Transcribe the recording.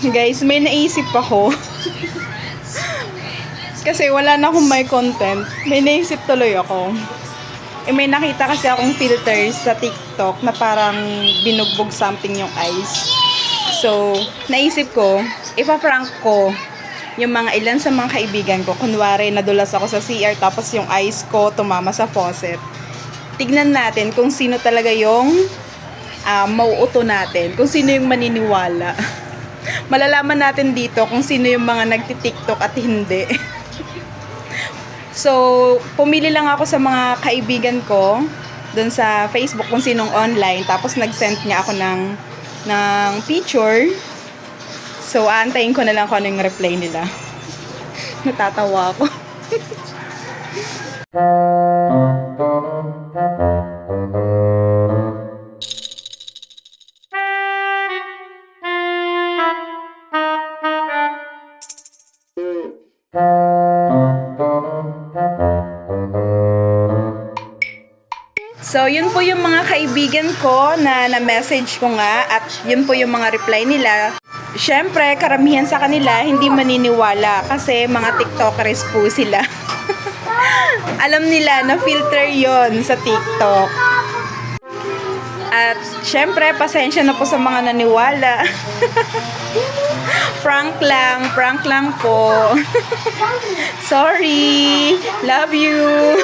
Guys, may naisip ako. Kasi wala na akong may content. May naisip tuloy ako. May nakita kasi akong filters sa TikTok na parang binugbog something yung eyes. So, naisip ko, ipa-prank ko yung mga ilan sa mga kaibigan ko. Kunwari, nadulas ako sa CR tapos yung eyes ko tumama sa faucet. Tignan natin kung sino talaga yung mauuto natin. Kung sino yung maniniwala. Malalaman natin dito kung sino yung mga nagti-TikTok at hindi. So, pumili lang ako sa mga kaibigan ko dun sa Facebook kung sinong online. Tapos nag-send niya ako ng picture. So, aantayin ko na lang kung ano yung reply nila. Natatawa ako. So, yun po yung mga kaibigan ko na na-message ko nga at yun po yung mga reply nila. Siyempre, karamihan sa kanila hindi maniniwala kasi mga TikTokers po sila. Alam nila na filter yon sa TikTok. At siyempre, pasensya na po sa mga naniwala. Prank lang po. Sorry. Love you.